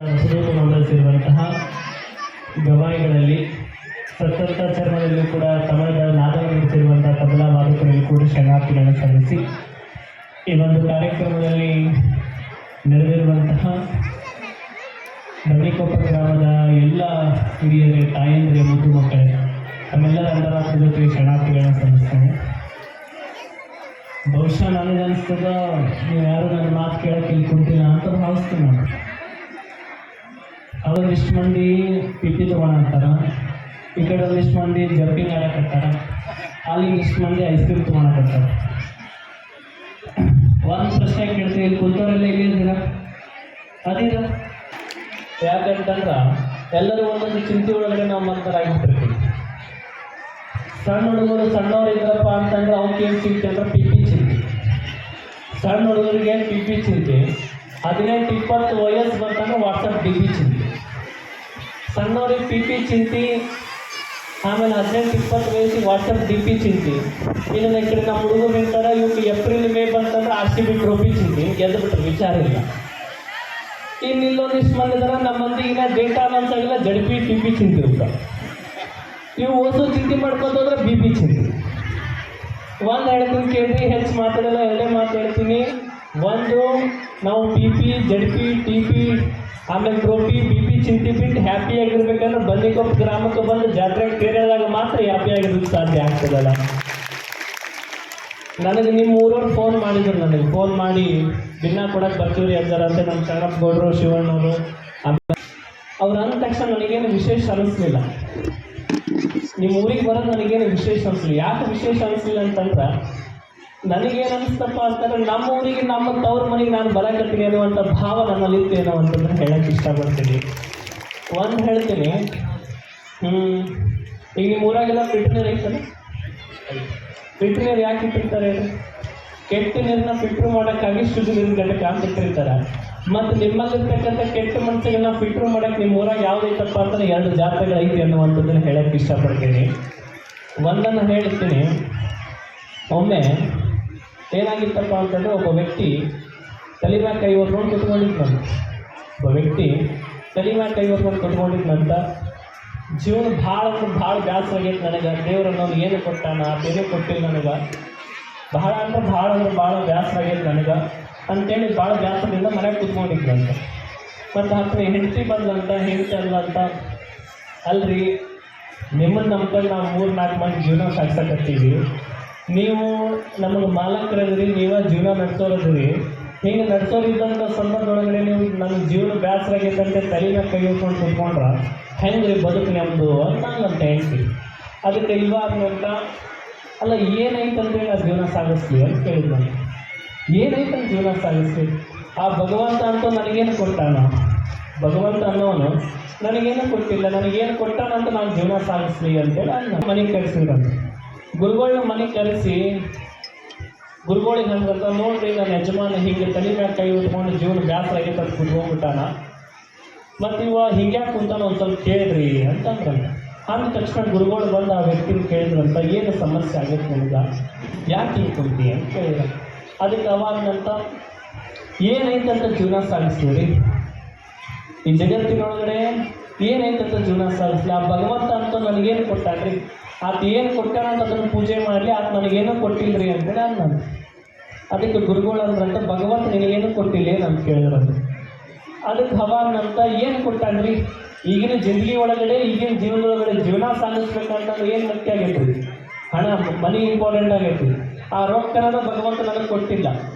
ಸುದೀಪ್ ನೋಂದಾಯಿಸಿರುವಂತಹ ಗವಾಯಿಗಳಲ್ಲಿ ಸತ್ತರ್ಚಾಚರಣೆಯಲ್ಲೂ ಕೂಡ ತಮಿಳದ ನಾದವನ್ನು ನುಡಿಸಿರುವಂತಹ ತಬಲಾ ವಾದಕರಲ್ಲಿ ಕೂಡ ಶರಣಾರ್ಥಿಗಳನ್ನು ಸಲ್ಲಿಸಿ ಈ ಒಂದು ಕಾರ್ಯಕ್ರಮದಲ್ಲಿ ನೆರವೇರುವಂತಹ ಬಂಡಿಕೊಪ್ಪ ಗ್ರಾಮದ ಎಲ್ಲ ಹಿರಿಯರೇ, ತಾಯಂದಿರೇ, ಮುದ್ದು ಮಕ್ಕಳೇ, ತಮ್ಮೆಲ್ಲರ ಅಂತಾರಾಷ್ಟ್ರ ಜೊತೆಗೆ ಶರಣಾರ್ಥಿಗಳನ್ನು ಸಲ್ಲಿಸ್ತೇನೆ. ಬಹುಶಃ ನನಗೆ ಅನಿಸ್ತದ ನೀವು ಯಾರು ನನ್ನ ಮಾತು ಕೇಳಕ್ಕೆ ಇಲ್ಲಿ ಕುಂತಿಲ್ಲ ಅಂತ ಭಾವಿಸ್ತೀನಿ ನಾನು. ಅವಾಗ ಇಷ್ಟು ಮಂದಿ ಪಿಪಿ ತೊಗೊಳಂತಾರ, ಈ ಕಡೆ ಒಂದಿಷ್ಟು ಮಂದಿ ಜರ್ಕಿಂಗ್ ಆಡಕತ್ತಾರ, ಅಲ್ಲಿ ಇಷ್ಟು ಮಂದಿ ಐಸ್ ಕ್ರೀಮ್ ತೊಗೊಳಕತ್ತಾರ. ಒಂದು ಪ್ರಶ್ನೆ ಕೇಳ್ತೀವಿ, ಇಲ್ಲಿ ಕುಂತವರೆಲ್ಲ ಇಲ್ಲಿದ್ದೀರ ಅದಿರ ಯಾಕಂತಂದ್ರೆ ಎಲ್ಲರೂ ಒಂದೊಂದು ಚಿಂತೆ ಒಳಗಡೆ ನಾವು ಮಕ್ಕಳಾಗಿಬಿಟ್ಟಿರ್ತೀವಿ. ಸಣ್ಣ ಹುಡುಗರು ಸಣ್ಣವ್ರು ಇದ್ರಪ್ಪ ಅಂತಂದ್ರೆ ಅವ್ರಿಗೆ ಏನು ಚಿಂತೆ ಅಂದ್ರೆ ಪಿಪಿ ಚಿಂತೆ. ಸಣ್ಣ ಹುಡುಗರಿಗೆ ಪಿಪಿ ಚಿಂತೆ. 18-20 ವಯಸ್ಸು ಬಂತಂದ್ರೆ ವಾಟ್ಸಪ್ ಡಿಪಿ ಚಿಂತೆ. ಸಣ್ಣವ್ರಿಗೆ ಪಿಪಿ ಚಿಂತೆ, ಆಮೇಲೆ 18-20 ವಯಸ್ಸಿಗೆ ವಾಟ್ಸಪ್ ಡಿಪಿ ಚಿಂತೆ. ಇನ್ನು ಈ ಕಡೆ ನಮ್ಮ ಹುಡುಗರು ನಿಂತಾರೆ, ಇವ್ರಿಗೆ ಏಪ್ರಿಲ್ ಮೇ ಬಂತಂದ್ರೆ RCB ಟ್ರೋಫಿ ಚಿಂತೆ, ಗೆದ್ದು ಬಿಟ್ರೆ ವಿಚಾರ ಇಲ್ಲ. ಇನ್ನು ಇಲ್ಲೊಂದಿಷ್ಟು ಮಂದಿ ಇದ್ದಾರೆ, ನಮ್ಮ ಮಂದಿಗಿನ ಡೇಟಾ ಅನೌನ್ಸಾಗಿಲ್ಲ, ಜಡ್ಪಿ ಟಿಪಿ ಚಿಂತೆ ಇರ್ತಾರೆ. ಇವು ಓಸು ಚಿಂತೆ ಮಾಡ್ಕೋತೋದ್ರೆ BP ಚಿಂತೆ. ಒಂದು ಹೇಳ್ತೀನಿ ಕೇಳ್ರಿ, ಹೆಚ್ಚು ಮಾತಾಡಲ್ಲ, ಎರಡೇ ಮಾತು ಹೇಳ್ತೀನಿ. ಒಂದು, ನಾವು PP, ZP, TP, ಆಮೇಲೆ ಟ್ರೋಫಿ, BP ಚಿಂತೆ ಬಿಟ್ಟು ಹ್ಯಾಪಿಯಾಗಿರ್ಬೇಕಂದ್ರೆ ಬಂಡಿಕೊಪ್ಪ ಗ್ರಾಮಕ್ಕೆ ಬಂದು ಜಾತ್ರೆಗೆ ಸೇರಿದಾಗ ಮಾತ್ರ ಹ್ಯಾಪಿಯಾಗಿರೋದಕ್ಕೆ ಸಾಧ್ಯ ಆಗ್ತದಲ್ಲ. ನನಗೆ ನಿಮ್ಮ ಊರವ್ರು ಫೋನ್ ಮಾಡಿದ್ರು, ನನಗೆ ಫೋನ್ ಮಾಡಿ ದಿನ ಕೊಡಕ್ಕೆ ಬರ್ತೀವ್ರಿ ಅಜ್ಜಾರ ಅಂತ ನಮ್ಮ ಶರಣಪ್ಪ ಗೌಡರು, ಶಿವಣ್ಣವರು. ಆಮೇಲೆ ಅವ್ರು ಅಂದ ತಕ್ಷಣ ನನಗೇನು ವಿಶೇಷ ಅನ್ನಿಸ್ಲಿಲ್ಲ. ನಿಮ್ಮ ಊರಿಗೆ ಬರೋದು ನನಗೇನು ವಿಶೇಷ ಅನಿಸ್ಲಿಲ್ಲ. ಯಾಕೆ ವಿಶೇಷ ಅನಿಸ್ಲಿಲ್ಲ ಅಂತಂದ್ರೆ, ನನಗೇನು ಅನಿಸ್ತಪ್ಪ ಅಂತಂದ್ರೆ ನಮ್ಮ ಊರಿಗೆ, ನಮ್ಮ ತವ್ರ ಮನೆಗೆ ನಾನು ಬರಕತ್ತೀನಿ ಅನ್ನುವಂಥ ಭಾವ ನನ್ನಲ್ಲಿತ್ತು ಏನೋ ಅಂತಂದ್ರೆ ಹೇಳಕ್ಕೆ ಇಷ್ಟಪಡ್ತೀನಿ. ಒಂದು ಹೇಳ್ತೀನಿ, ಈಗ ನಿಮ್ಮ ಊರಾಗೆಲ್ಲ ಫಿಲ್ಟರ್ ನೀರು ಐತಲ್ಲ, ಫಿಲ್ಟರ್ ನೀರು ಯಾಕೆ ಇಟ್ಟಿರ್ತಾರೆ? ಕೆಟ್ಟ ನೀರನ್ನ ಫಿಲ್ಟ್ರ್ ಮಾಡೋಕ್ಕಾಗಿ ಶುದ್ಧ ನೀರಿನ ಘಟಕ ಅಂತ ಇಟ್ಟಿರ್ತಾರೆ. ಮತ್ತು ನಿಮ್ಮಲ್ಲಿರ್ತಕ್ಕಂಥ ಕೆಟ್ಟ ಮನಸ್ಸಿಗೆಲ್ಲ ಫಿಲ್ಟ್ರ್ ಮಾಡೋಕ್ಕೆ ನಿಮ್ಮ ಊರಾಗ ಯಾವುದೈತಪ್ಪ ಅಂತಂದ್ರೆ 2 ಜಾತ್ರೆಗಳೈತಿ ಅನ್ನುವಂಥದ್ದನ್ನು ಹೇಳೋಕ್ಕೆ ಇಷ್ಟಪಡ್ತೀನಿ. ಒಂದನ್ನು ಹೇಳ್ತೀನಿ. ಒಮ್ಮೆ ಏನಾಗಿತ್ತಪ್ಪ ಅಂತಂದರೆ, ಒಬ್ಬ ವ್ಯಕ್ತಿ ತಲೆ ಮ್ಯಾಗ ಕೈ ಹೊತ್ಕೊಂಡು ಕುತ್ಕೊಂಡಿದ್ನಂತ. ಒಬ್ಬ ವ್ಯಕ್ತಿ ತಲೆ ಮ್ಯಾಗ ಕೈ ಹೊತ್ಕೊಂಡು ಕುತ್ಕೊಂಡಿದ್ನಂತ. ಜೀವನ ಭಾಳ ಬೇಸರ ಆಗೈತೆ ನನಗೆ, ದೇವ್ರನ್ನ ಅವ್ನು ಏನು ಕೊಟ್ಟಾನ, ಬೇರೆ ಕೊಟ್ಟಿಲ್ಲ ನನಗೆ, ಭಾಳ ಭಾಳ ಬೇಸರ ಆಗೈತೆ ನನಗೆ ಅಂತೇಳಿ ಭಾಳ ಬೇಸರದಿಂದ ಮನೆಗೆ ಕುತ್ಕೊಂಡಿದ್ದಂತ. ಮತ್ತು ಹತ್ತಿರ ಹೆಂಡತಿ ಬಂದಂತ, ಹೆಂಡತಿ ಅಲ್ಲಂತ, ಅಲ್ರಿ ನಿಮ್ಮನ್ನು ನಂಬ್ಕೊಂಡು ನಾವು 3-4 ಮಂದಿ ಜೀವನ ಸಾಗಿಸಕತ್ತೀವಿ, ನೀವು ನಮಗೆ ಮಾಲಕರದ್ರಿ, ನೀವೇ ಜೀವನ ನಡೆಸೋರದ್ರಿ, ಹಿಂಗೆ ನಡೆಸೋರಿದ್ದಂಥ ಸಂದರ್ಭದೊಳಗಡೆ ನೀವು ನನ್ನ ಜೀವನ ಬೇಸರ ಆಗೈತಂತೆ ತಲೆನ ಕೈ ಹೊತ್ಕೊಂಡು ಕುತ್ಕೊಂಡ್ರೆ ಹೆಂಗೆ ರೀ ಬದುಕು ನಮ್ಮದು ಅಂತ ನಂಗಂತ ಹೆಂಡ್ತಿ. ಅದಕ್ಕೆ ಇವಾಗಂತ, ಅಲ್ಲ ಏನೈತಂದ್ರೆ ನಾ ಜೀವನ ಸಾಗಿಸ್ಲಿ ಅಂತ ಕೇಳಿದ್ ನಾನು. ಏನೈತಂತ ಜೀವನ ಸಾಗಿಸ್ಲಿ? ಆ ಭಗವಂತ ಅಂತೂ ನನಗೇನು ಕೊಟ್ಟಾನ? ಭಗವಂತ ಅನ್ನೋನು ನನಗೇನು ಕೊಟ್ಟಿಲ್ಲ, ನನಗೇನು ಕೊಟ್ಟಾನಂತ ನಾನು ಜೀವನ ಸಾಗಿಸ್ಲಿ ಅಂತೇಳಿ ನಾನು ಮನೆಗೆ ಕರೆಸಿದ್ರಂತ. ಗುರುಗಳನ್ನ ಮನೆಗೆ ಕರೆಸಿ ಗುರುಗಳಿಗೆ ಹಂಗಂತ, ನೋಡ್ರಿ ನನ್ನ ಯಜಮಾನ ಹೀಗೆ ತಲೆ ಮ್ಯಾಗ ಕೈ ಹೊತ್ಕೊಂಡು ಜೀವನ ಬೇಸರ ಆಗೈತೆ ಅಂತ ಕುತ್ಕೊಂಡ್ಬಿಟ್ಟಾನ, ಮತ್ತು ಇವ ಹಿಂಗ್ಯಾಕೆ ಕುಂತಾನ ಒಂದು ಸ್ವಲ್ಪ ಕೇಳ್ರಿ ಅಂತಂದ್ರಂತ. ಅಂದ ತಕ್ಷಣ ಗುರುಗಳು ಬಂದು ಆ ವ್ಯಕ್ತಿನ ಕೇಳಿದ್ರಂತ, ಏನು ಸಮಸ್ಯೆ ಆಗೈತೆ ನನಗೆ, ಯಾಕೆ ಹಿಂಗೆ ಕುಂತಿ ಅಂತ ಕೇಳಿದ್ರು. ಅದಕ್ಕೆ ಅವಾಗಂತ, ಏನೈತಂತ ಜೀವನ ಸಾಗಿಸ್ತೀವಿ ಈ ಜಗತ್ತಿನೊಳಗಡೆ, ಏನೈತಂತ ಜೀವನ ಸಾಗಿಸ್ಲಿ? ಆ ಭಗವಂತ ಅಂತ ನನಗೇನು ಕೊಟ್ಟಾನ್ರಿ, ಆತ ಏನು ಕೊಟ್ಟಾನ ಅಂತ ಅದನ್ನು ಪೂಜೆ ಮಾಡಲಿ, ಆತ ನನಗೇನು ಕೊಟ್ಟಿಲ್ಲರಿ ಅಂತೇಳಿ ನಾನು. ಅದಕ್ಕೆ ಗುರುಗಳು ಅಂದ್ರಂತ, ಭಗವಂತ ನಿನಗೇನು ಕೊಟ್ಟಿಲ್ಲ ಅಂತ ಕೇಳಿದ್ರಂತ. ಅದಕ್ಕೆ ಹವಾನಂತ, ಏನು ಕೊಟ್ಟಾನ್ರಿ? ಈಗಿನ ಜಿಂದಗಿ ಒಳಗಡೆ, ಈಗಿನ ಜೀವನದೊಳಗಡೆ ಜೀವನ ಸಾಗಿಸ್ಬೇಕಂತಂದ್ರೆ ಏನು ಮುಖ್ಯ ಆಗೈತಿ? ಹಣ, ಮನಿ ಇಂಪಾರ್ಟೆಂಟ್ ಆಗೈತಿ. ಆ ರೊಕ್ಕನ ಭಗವಂತ ನನಗೆ ಕೊಟ್ಟಿಲ್ಲ,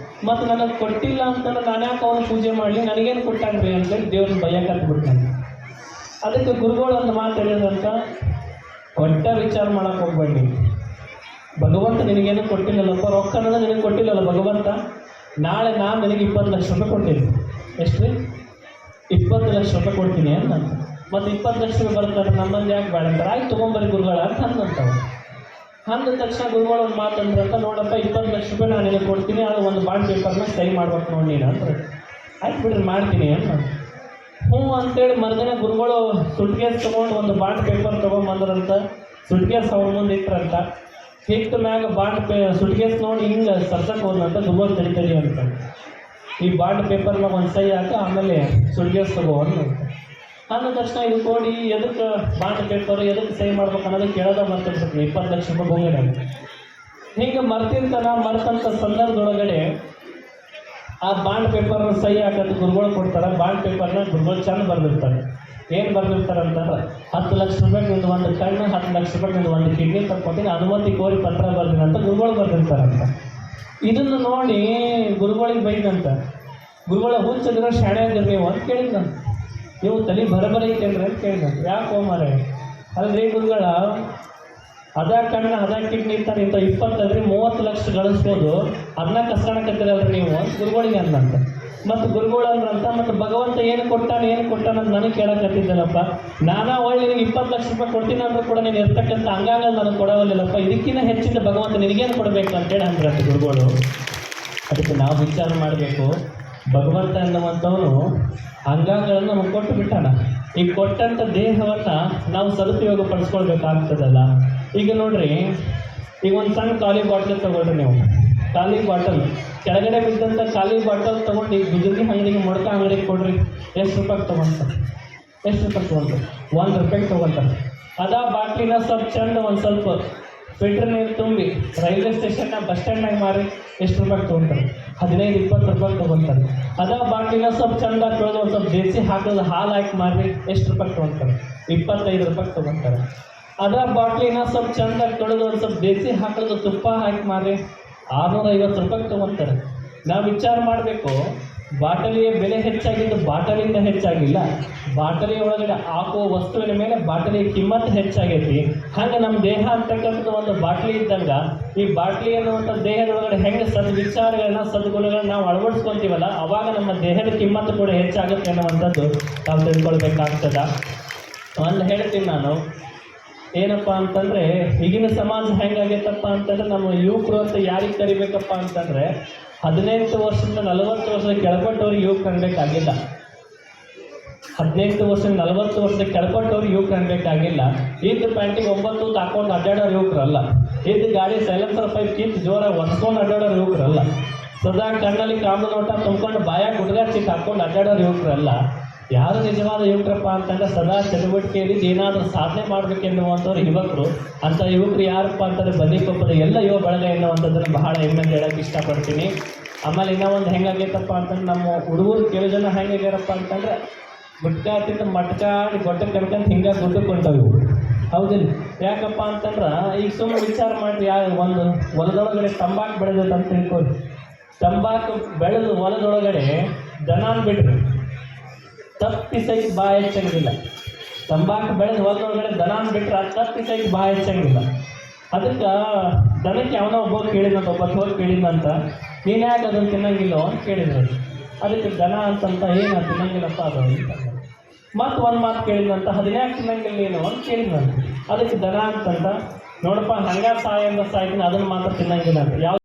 ಮತ್ತು ನನಗೆ ಕೊಟ್ಟಿಲ್ಲ ಅಂತಂದ್ರೆ ನಾನು ಯಾಕೆ ಅವನು ಪೂಜೆ ಮಾಡಲಿ, ನನಗೇನು ಕೊಟ್ಟಾನ್ರಿ ಅಂತೇಳಿ ದೇವ್ರನ್ನ ಭಯಕ್ಕೆ ಹತ್ಬಿಡ್ತಾನೆ. ಅದಕ್ಕೆ ಗುರುಗಳು ಒಂದು ಮಾತು ಹೇಳಿದ್ರಂತ, ಒಟ್ಟ ವಿಚಾರ ಮಾಡೋಕೆ ಹೋಗ್ಬೇಡಿ, ಭಗವಂತ ನಿನಗೇನು ಕೊಟ್ಟಿಲ್ಲಲ್ಲಪ್ಪ, ರೊಕ್ಕ ಅನ್ನೋದು ನಿನಗೆ ಕೊಟ್ಟಿಲ್ಲಲ್ಲ ಭಗವಂತ. ನಾಳೆ ನಾನು ನಿನಗೆ 20 ಲಕ್ಷ ರೂಪಾಯಿ ಕೊಡ್ತೀನಿ. ಎಷ್ಟು ರೀ? 20 ಲಕ್ಷ ರೂಪಾಯಿ ಕೊಡ್ತೀನಿ ಅಂತ. ಮತ್ತು 20 ಲಕ್ಷ ರೂಪಾಯಿ ಬರ್ತಾರೆ, ನಮ್ಮಲ್ಲಿ ಯಾಕೆ ಬೇಡ ಅಂತಾರೆ, ಆಯ್ತು ತೊಗೊಂಬರಿ ಗುರುಗಳ ಅಂತ ಅಂದಂತವ. ಅಂದ ತಕ್ಷಣ ಗುರುಗಳು ಒಂದು ಮಾತಂದ್ರಂತ, ನೋಡಪ್ಪ 20 ಲಕ್ಷ ರೂಪಾಯಿ ನಾನು ನಿನಗೆ ಕೊಡ್ತೀನಿ, ಅದು ಒಂದು ಬಾಂಡ್ ಪೇಪರ್ನ ಸೈ ಮಾಡ್ಬೇಕು ನೋಡಿ ನೀನು ಅಂತ. ಆಯ್ತು ಬಿಡ್ರಿ ಮಾಡ್ತೀನಿ ಅಂತ. ಹ್ಞೂ ಅಂತೇಳಿ ಮರುದಿನ ಗುರುಗಳು ಸುಟ್ಕೇಸ್ ತೊಗೊಂಡು ಒಂದು ಬಾಂಡ್ ಪೇಪರ್ ತೊಗೊಂಬಂದ್ರಂತ. ಸುಟ್ಕೇಸ್ ಅವ್ರ ಮುಂದೆ ಇಟ್ಟರಂತ. ಹಿಟ್ಟು ಮ್ಯಾಗ ಬಾಂಡ್ ಸುಟ್ಕೇಸ್ ನೋಡಿ ಹಿಂಗೆ ಸರ್ಸಕ್ಕೆ ಹೋದಂತ ಗುರುಗಳು ತಡಿ ಅಂತ. ಈ ಬಾಂಡ್ ಪೇಪರ್ನ ಒಂದು ಸಹಿ ಹಾಕ, ಆಮೇಲೆ ಸುಡ್ಗೇಸ್ ತಗೋ ಅಂದ ತಕ್ಷಣ ಇದು ಕೊಡಿ, ಎದಕ್ಕೆ ಬಾಂಡ್ ಪೇಪರ್ ಎದಕ್ಕೆ ಸಹಿ ಮಾಡ್ಬೇಕು ಅನ್ನೋದು ಕೇಳೋದ ಮರ್ತಿರ್ತದೆ. 20 ಲಕ್ಷ ರೂಪಾಯಿ ಹೋಗಿಲ್ಲ ಹಿಂಗೆ ಮರ್ತಂಥ ಸಂದರ್ಭದೊಳಗಡೆ ಆ ಬಾಂಡ್ ಪೇಪರ್ನ ಸಹಿ ಹಾಕೋದು ಗುರುಗಳು ಕೊಡ್ತಾರೆ. ಬಾಂಡ್ ಪೇಪರ್ನ ಗುರುಗಳು ಚಂದ ಬರೆದಿರ್ತಾರೆ. ಏನು ಬರೆದಿರ್ತಾರೆ ಅಂತಂದ್ರೆ 10 ಲಕ್ಷ ರೂಪಾಯಿ ನಿಂದು ಒಂದು ಕಣ್ಣು, 10 ಲಕ್ಷ ರೂಪಾಯಿ ನಿಂದು ಒಂದು ಕಿಡ್ನಿ ತಕ್ಕೊತೀನಿ, ಅನುಮತಿ ಕೋರಿ ಪತ್ರ ಬರ್ತೀನಿ ಅಂತ ಗುರುಗಳು ಬರೆದಿರ್ತಾರಂತ. ಇದನ್ನು ನೋಡಿ ಗುರುಗಳಿಗೆ ಬೈದಂತ, ಗುರುಗಳ ಹುಚ್ಚಿದ್ರೆ ಶಾಣೆ ಆಗಿರಿ ನೀವು ಅಂತ ಕೇಳಿದಂತ. ನೀವು ತಲೆ ಬರಬರ ಐತೇನ್ರಿ ಅಂತ ಕೇಳಿದಂತ. ಯಾಕೆ ಹೋಮಾರೆ ಅಲ್ರಿ ಗುರುಗಳ, ಅದ ಕಣ್ಣು ಅದ ಕಿಡ್ನಿ ಇರ್ತಾರೆ, ಇಂಥ 20 ಲಕ್ಷ ಗಳಿಸ್ಬೋದು, ಅದನ್ನ ಕಸ್ಕೊಳಕತ್ತಿರಲ್ರಿ ನೀವು ಅಂತ ಗುರುಗಳಿಗೆ ಅಂದಂತ. ಮತ್ತು ಗುರುಗಳು ಅಂದ್ರಂತ, ಮತ್ತು ಭಗವಂತ ಏನು ಕೊಟ್ಟಾನ ಅಂತ ನನಗೆ ಕೇಳಕತ್ತಿದ್ದಲ್ಲಪ್ಪ, ನಾನಾ ಒಳ್ಳೆ ನಿನಗೆ 20 ಲಕ್ಷ ರೂಪಾಯಿ ಕೊಡ್ತೀನಿ ಅಂದ್ರೂ ಕೂಡ ನೀನು ಇರ್ತಕ್ಕಂಥ ಅಂಗಾಂಗ ನನಗೆ ಕೊಡವಲ್ಲಪ್ಪ, ಇದಕ್ಕಿಂತ ಹೆಚ್ಚಿನ ಭಗವಂತ ನಿನಗೇನು ಕೊಡಬೇಕು ಅಂತೇಳಿ ಅಂದ್ರಂತ ಗುರುಗಳು. ಅದಕ್ಕೆ ನಾವು ವಿಚಾರ ಮಾಡಬೇಕು, ಭಗವಂತ ಅನ್ನುವಂಥವನು ಅಂಗಾಂಗಗಳನ್ನು ನಮಗೆ ಕೊಟ್ಟು ಬಿಟ್ಟಾನ. ಈಗ ಕೊಟ್ಟಂಥ ದೇಹವನ್ನು ನಾವು ಸದುಪಯೋಗ ಪಡಿಸ್ಕೊಳ್ಬೇಕಾಗ್ತದಲ್ಲ. ಈಗ ನೋಡ್ರಿ, ಈಗ ಒಂದು ಸಣ್ಣ ಖಾಲಿ ಬಾಟ್ಲ್ ತೊಗೊಳ್ರಿ ನೀವು. ಖಾಲಿ ಬಾಟಲ್ ಕೆಳಗಡೆ ಬಿದ್ದಂಥ ಖಾಲಿ ಬಾಟಲ್ ತೊಗೊಂಡು ಈಗ ಗುಜರಿ ಅಂಗಡಿಗೆ ಮೊಳಕ ಅಂಗಡಿಗೆ ಕೊಡ್ರಿ, ಎಷ್ಟು ರೂಪಾಯಿ ತೊಗೊಂತಾರೆ? ಎಷ್ಟು ರೂಪಾಯಿ ತೊಗೊಂತಾರೆ? 1 ರೂಪಾಯಿಗೆ ತೊಗೊತಾರೆ. ಅದ ಬಾಟ್ಲಿನ ಸ್ವಲ್ಪ ಚಂದ ಒಂದು ಸ್ವಲ್ಪ ಫಿಲ್ಟರ್ ನೀರು ತುಂಬಿ ರೈಲ್ವೆ ಸ್ಟೇಷನ್ನ ಬಸ್ ಸ್ಟ್ಯಾಂಡ್ನಾಗ ಮಾರಿ ಎಷ್ಟು ರೂಪಾಯಿ ತೊಗೊತಾರೆ? 15-20 ರೂಪಾಯಿ ತೊಗೊತಾರೆ. ಅದ ಬಾಟ್ಲಿನ ಸ್ವಲ್ಪ ಚಂದ ತೊಳೆದು ಒಂದು ಸ್ವಲ್ಪ ದೇಸಿ ಹಾಕೋದು ಹಾಲು ಹಾಕಿ ಮಾರಿ ಎಷ್ಟು ರೂಪಾಯಿ ತೊಗೊತಾರೆ? 25 ರೂಪಾಯಿ ತೊಗೊತಾರೆ. ಅದ ಬಾಟ್ಲಿನ ಸ್ವಲ್ಪ ಚಂದ ತೊಳೆದು ಒಂದು ಸ್ವಲ್ಪ ದೇಸಿ ಹಾಕೋದು ತುಪ್ಪ ಹಾಕಿ ಮಾರಿ 650 ರೂಪಾಯಿ ತೊಗೊತಾರೆ. ನಾವು ವಿಚಾರ ಮಾಡಬೇಕು, ಬಾಟಲಿಯ ಬೆಲೆ ಹೆಚ್ಚಾಗಿದ್ದು ಬಾಟಲಿಯಿಂದ ಹೆಚ್ಚಾಗಿಲ್ಲ, ಬಾಟಲಿಯ ಒಳಗಡೆ ಹಾಕುವ ವಸ್ತುವಿನ ಮೇಲೆ ಬಾಟಲಿಯ ಕಿಮ್ಮತ್ತು ಹೆಚ್ಚಾಗೈತಿ. ಹಾಗೆ ನಮ್ಮ ದೇಹ ಅಂತಕ್ಕಂಥದ್ದು ಒಂದು ಬಾಟ್ಲಿ ಇದ್ದಂಗೆ, ಈ ಬಾಟ್ಲಿ ಅನ್ನುವಂಥ ದೇಹದೊಳಗಡೆ ಹೆಂಗೆ ಸದ್ವಿಚಾರಗಳನ್ನ ಸದ್ಗುಣಗಳನ್ನ ನಾವು ಅಳವಡಿಸ್ಕೊತೀವಲ್ಲ, ಅವಾಗ ನಮ್ಮ ದೇಹದ ಕಿಮ್ಮತ್ತು ಕೂಡ ಹೆಚ್ಚಾಗುತ್ತೆ ಅನ್ನುವಂಥದ್ದು ನಾವು ತಿಳ್ಕೊಳ್ಬೇಕಾಗ್ತದ. ಒಂದು ಹೇಳ್ತೀನಿ ನಾನು, ಏನಪ್ಪ ಅಂತಂದರೆ ಈಗಿನ ಸಮಾಜ ಹೆಂಗಾಗೈತಪ್ಪ ಅಂತಂದರೆ, ನಮ್ಮ ಯುವಕರು ಅಂತ ಯಾರಿಗೆ ಕರಿಬೇಕಪ್ಪ ಅಂತಂದರೆ 18 ವರ್ಷದಿಂದ 40 ವರ್ಷದ ಕೆಳಪಟ್ಟವ್ರಿಗೆ ಯುವಕರು ಅನ್ಬೇಕಾಗಿಲ್ಲ. 18 ವರ್ಷದಿಂದ 40 ವರ್ಷದ ಕೆಳಪಟ್ಟವ್ರಿಗೆ ಯುವಕರು ಅನ್ಬೇಕಾಗಿಲ್ಲ. ಇದ್ದು ಪ್ಯಾಂಟಿಗೆ 9 ಹಾಕೊಂಡು ಅಡ್ಡಾಡೋರು ಯುವಕರಲ್ಲ. ಇದ್ದು ಗಾಡಿ ಸೈಲೆನ್ಸರ್ ಪೈಪ್ ಕಿತ್ತು ಜೋರಾಗಿ ಒರೆಸ್ಕೊಂಡು ಅಡ್ಡಾಡೋರು ಯುವಕರಲ್ಲ. ಸದಾ ಕಣ್ಣಲ್ಲಿ ಕಾಮು ನೋಟ ತುಂಬ್ಕೊಂಡು ಬಾಯಾಗ ಗುಡ್ಗ ಚಿಕ್ಕ ಹಾಕೊಂಡು ಅಡ್ಡಾಡೋರು ಯುವಕರಲ್ಲ. ಯಾರು ನಿಜವಾದ ಯುವಕರಪ್ಪ ಅಂತಂದ್ರೆ ಸದಾ ಚಟುವಟಿಕೆಯಲ್ಲಿ ಏನಾದರೂ ಸಾಧನೆ ಮಾಡಬೇಕೆನ್ನುವಂಥವ್ರು ಯುವಕರು. ಅಂಥ ಯುವಕರು ಯಾರಪ್ಪ ಅಂತಂದರೆ ಬನ್ನಿಕೊಪ್ಪದ ಎಲ್ಲ ಯುವ ಬಳಗ ಎನ್ನುವಂಥದ್ದನ್ನು ಬಹಳ ಹೆಮ್ಮೆ ಹೇಳೋಕ್ಕೆ ಇಷ್ಟಪಡ್ತೀನಿ. ಆಮೇಲೆ ಇನ್ನೂ ಒಂದು ಹೆಂಗಾಗೈತಪ್ಪ ಅಂತಂದ್ರೆ, ನಮ್ಮ ಹುಡುಗರು ಕೆಲವು ಜನ ಹೆಂಗಾಗ್ಯಾರಪ್ಪ ಅಂತಂದ್ರೆ ಗುಟ್ಕ ತಿಂದು ಮಟ್ಕಾಡಿ ಗೊಟ್ಟೆ ಕಡ್ಕೊಂಡು ಹಿಂಗಾಗಿ ಗುಡ್ಡುಕೊಂಡವು. ಹೌದಿಲ್ಲ? ಯಾಕಪ್ಪ ಅಂತಂದ್ರೆ ಈಗ ಸುಮ್ಮನೆ ವಿಚಾರ ಮಾಡಿರಿ, ಒಂದು ಹೊಲದೊಳಗಡೆ ತಂಬಾಕು ಬೆಳೆದೈತೆ ಅಂತ ತಿಳ್ಕೊಳ್ಳಿ. ತಂಬಾಕು ಬೆಳೆದು ಹೊಲದೊಳಗಡೆ ದನಾನ್ ಬಿಡ್ರಿ, ತಪ್ಪಿ ಸಹಿತ ಬಾಯಿ ಹೆಚ್ಚಂಗಿಲ್ಲ. ತಂಬಾಕು ಬೆಳೆದು ಹೊಲದೊಳಗಡೆ ದನಾನ್ ಬಿಟ್ರೆ ಅದು ತಪ್ಪಿ ಸಹಿತ ಬಾಯಿ ಹೆಚ್ಚಂಗಿಲ್ಲ. ಅದಕ್ಕೆ ದನಕ್ಕೆ ಯಾವನೋ ಒಬ್ಬ ಕೇಳಿದಂತ, ಒಬ್ಬ ಹೋಗಿ ಕೇಳಿದಂತ, ನೀನು ಯಾಕೆ ಅದನ್ನು ತಿನ್ನಂಗಿಲ್ಲ ಅಂತ ಕೇಳಿದ್ರು. ಅದಕ್ಕೆ ದನ ಅಂತಂತ ಏನು ತಿನ್ನಂಗಿಲ್ಲಪ್ಪ ಅದು ಅಂತ. ಮತ್ತು ಒಂದು ಮಾತು ಕೇಳಿದಂತ, ಅದನ್ನ ಯಾಕೆ ತಿನ್ನಂಗಿಲ್ಲ ಏನು ಅಂತ ಕೇಳಿದಂತ. ಅದಕ್ಕೆ ದನ ಅಂತಂತ, ನೋಡಪ್ಪ ಹಂಗ ಸಾಯಿಂದ ಸಾಯ್ತೀನಿ, ಅದನ್ನು ಮಾತ್ರ ತಿನ್ನಂಗಿಲ್ಲ ಅಂತ. ಯಾವ